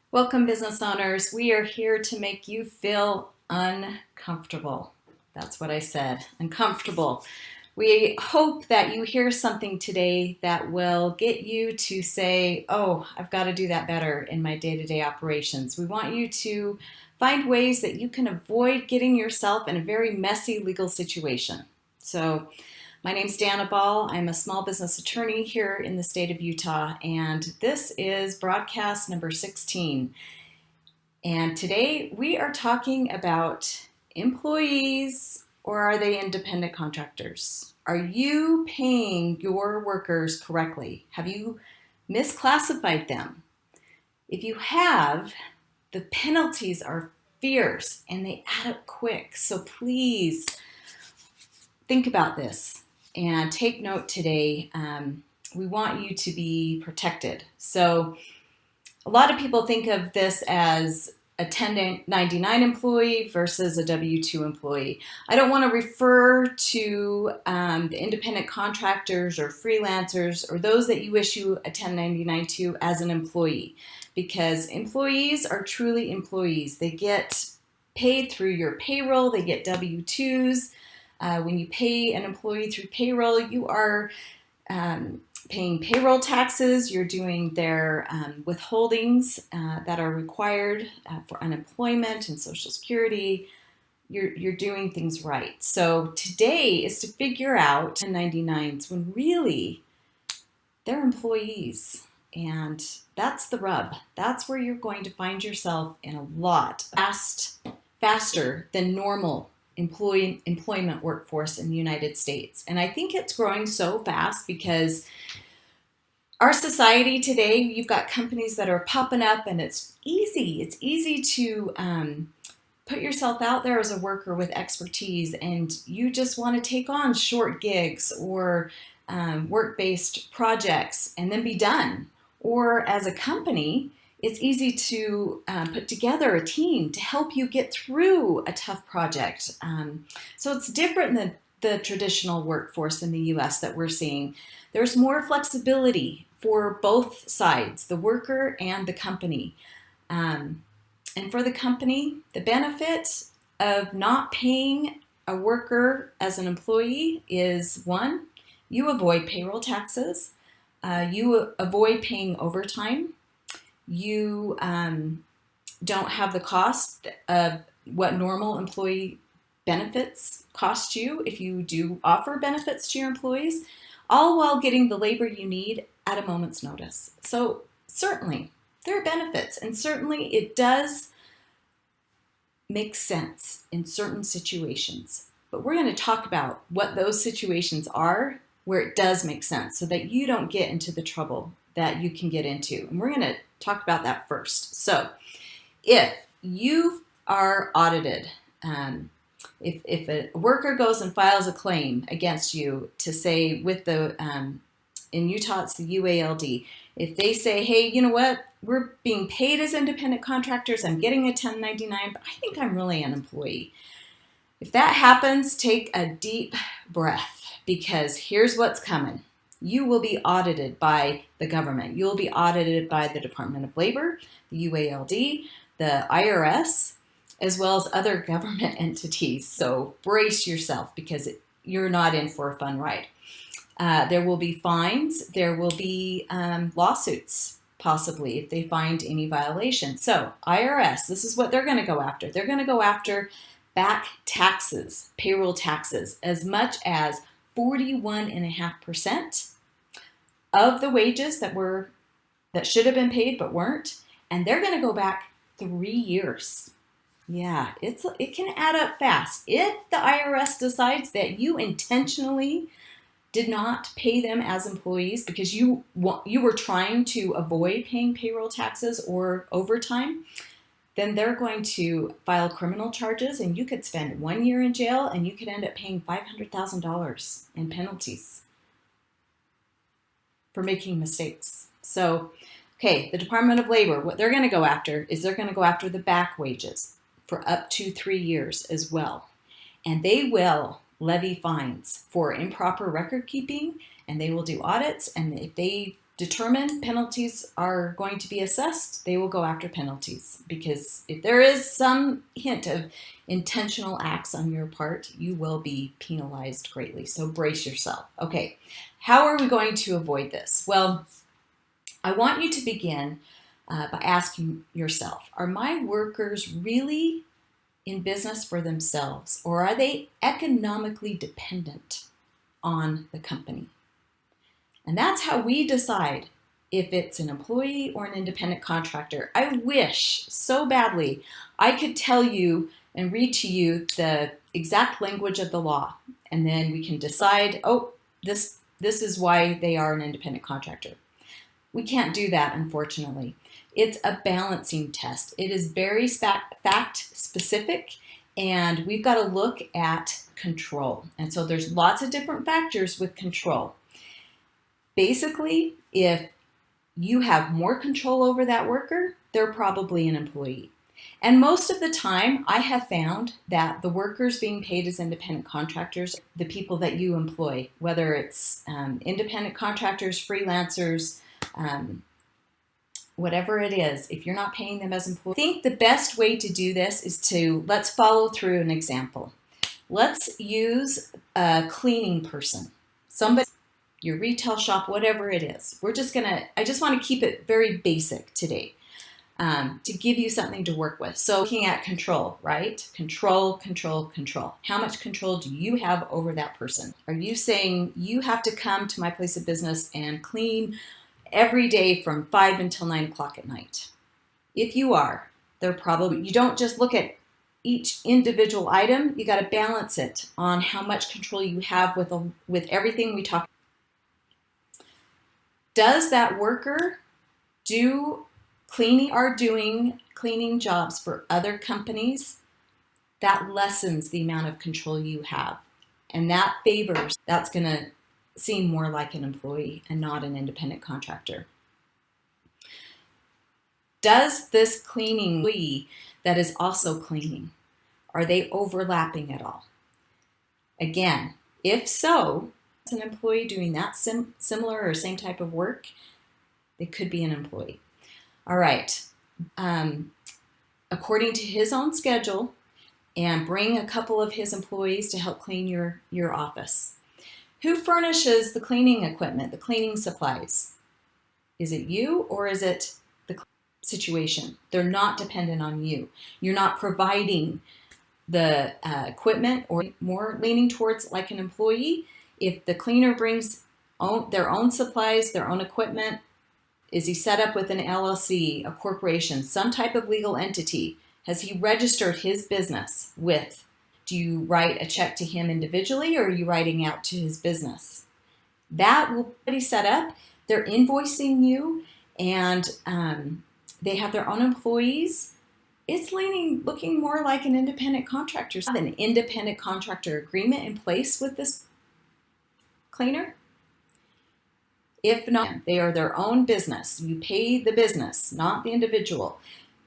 Welcome, business owners. We are here to make you feel uncomfortable. That's what I said, uncomfortable. We hope that you hear something today that will get you to say, oh, I've got to do that better in my day-to-day operations. We want you to find ways that you can avoid getting yourself in a very messy legal situation. So my name's Dana Ball. I'm a small business attorney here in the state of Utah, and this is broadcast number 16. And today we are talking about employees, or are they independent contractors? Are you paying your workers correctly? Have you misclassified them? If you have, the penalties are fierce and they add up quick. So please think about this and take note today. We want you to be protected. So a lot of people think of this as a 1099 employee versus a W-2 employee. I don't want to refer to the independent contractors or freelancers or those that you issue a 1099 to as an employee, because employees are truly employees. They get paid through your payroll, they get W-2s. When you pay an employee through payroll, you are paying payroll taxes, you're doing their withholdings that are required for unemployment and Social Security. You're doing things right. So today is to figure out 1099s when really they're employees. And that's the rub. That's where you're going to find yourself in a lot faster than normal employment workforce in the United States. And I think it's growing so fast because our society today, you've got companies that are popping up, and it's easy. It's easy to put yourself out there as a worker with expertise, and you just want to take on short gigs or work-based projects and then be done. Or as a company, it's easy to put together a team to help you get through a tough project. So it's different than the traditional workforce in the US that we're seeing. There's more flexibility for both sides, the worker and the company. And for the company, the benefit of not paying a worker as an employee is, one, you avoid payroll taxes, you avoid paying overtime, you don't have the cost of what normal employee benefits cost you if you do offer benefits to your employees, all while getting the labor you need at a moment's notice. So certainly there are benefits, and certainly it does make sense in certain situations. But we're going to talk about what those situations are where it does make sense so that you don't get into the trouble that you can get into. And we're going to talk about that first. So if you are audited, if a worker goes and files a claim against you to say with the, in Utah it's the UALD, if they say, hey, you know what, we're being paid as independent contractors, I'm getting a 1099, but I think I'm really an employee. If that happens, take a deep breath, because here's what's coming. You will be audited by the government. You'll be audited by the Department of Labor, the UALD, the IRS, as well as other government entities. So brace yourself, because you're not in for a fun ride. There will be fines. There will be lawsuits, possibly, if they find any violation. So IRS, this is what they're going to go after. They're going to go after back taxes, payroll taxes, as much as 41.5% of the wages that should have been paid but weren't, and they're going to go back 3 years. Yeah, it can add up fast. If the IRS decides that you intentionally did not pay them as employees because you were trying to avoid paying payroll taxes or overtime, then they're going to file criminal charges, and you could spend 1 year in jail, and you could end up paying $500,000 in penalties for making mistakes. So, okay, the Department of Labor, what they're going to go after is they're going to go after the back wages for up to 3 years as well. And they will levy fines for improper record keeping, and they will do audits, and if they determine penalties are going to be assessed, they will go after penalties, because if there is some hint of intentional acts on your part, you will be penalized greatly. So brace yourself. Okay, how are we going to avoid this? Well, I want you to begin by asking yourself, are my workers really in business for themselves, or are they economically dependent on the company? And that's how we decide if it's an employee or an independent contractor. I wish so badly I could tell you and read to you the exact language of the law, and then we can decide, oh, this is why they are an independent contractor. We can't do that, unfortunately. It's a balancing test. It is very fact specific, and we've got to look at control. And so there's lots of different factors with control. Basically, if you have more control over that worker, they're probably an employee. And most of the time, I have found that the workers being paid as independent contractors, the people that you employ, whether it's independent contractors, freelancers, whatever it is, if you're not paying them as employees. I think the best way to do this is let's follow through an example. Let's use a cleaning person, somebody, your retail shop, whatever it is. I just want to keep it very basic today to give you something to work with. So looking at control, right? Control. How much control do you have over that person? Are you saying you have to come to my place of business and clean every day from 5 until 9 o'clock at night? If you are, you don't just look at each individual item, you got to balance it on how much control you have with everything we talk about. Does that worker doing cleaning jobs for other companies? That lessens the amount of control you have. And that's going to seem more like an employee and not an independent contractor. Does this cleaning employee that is also cleaning, are they overlapping at all? Again, if so, as an employee doing that similar or same type of work, they could be an employee. All right. According to his own schedule, and bring a couple of his employees to help clean your office. Who furnishes the cleaning equipment, the cleaning supplies? Is it you, or is it the situation? They're not dependent on you. You're not providing the equipment, or more leaning towards like an employee. If the cleaner brings their own supplies, their own equipment, is he set up with an LLC, a corporation, some type of legal entity? Has he registered his business with? Do you write a check to him individually, or are you writing out to his business? That will be set up. They're invoicing you, and they have their own employees. It's looking more like an independent contractor. Have an independent contractor agreement in place with this cleaner? If not, they are their own business. You pay the business, not the individual.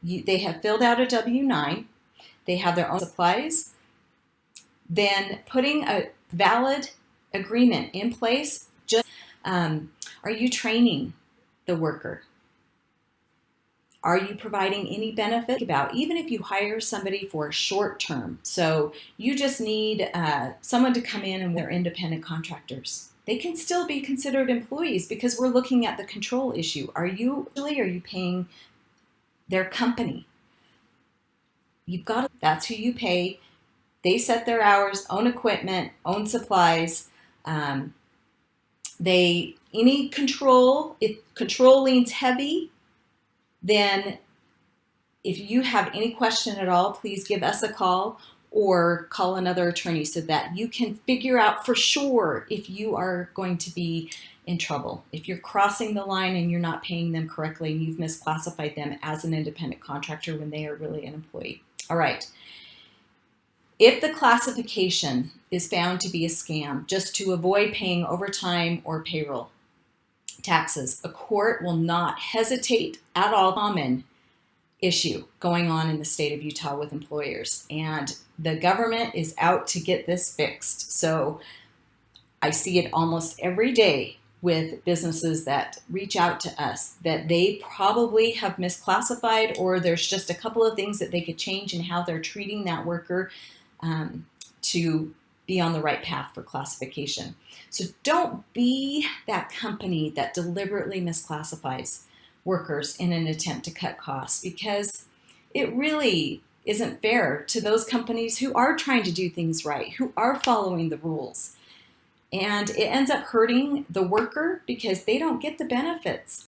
They have filled out a W-9. They have their own supplies. Then putting a valid agreement in place, are you training the worker? Are you providing any benefit even if you hire somebody for a short term? So you just need someone to come in and they're independent contractors. They can still be considered employees, because we're looking at the control issue. Are you paying their company? That's who you pay. They set their hours, own equipment, own supplies. Any control, if control leans heavy, then if you have any question at all, please give us a call or call another attorney so that you can figure out for sure if you are going to be in trouble. If you're crossing the line and you're not paying them correctly and you've misclassified them as an independent contractor when they are really an employee. All right. If the classification is found to be a scam, just to avoid paying overtime or payroll taxes, a court will not hesitate at all. Common issue going on in the state of Utah with employers, and the government is out to get this fixed. So I see it almost every day with businesses that reach out to us that they probably have misclassified, or there's just a couple of things that they could change in how they're treating that worker to be on the right path for classification. So don't be that company that deliberately misclassifies workers in an attempt to cut costs, because it really isn't fair to those companies who are trying to do things right, who are following the rules. And it ends up hurting the worker because they don't get the benefits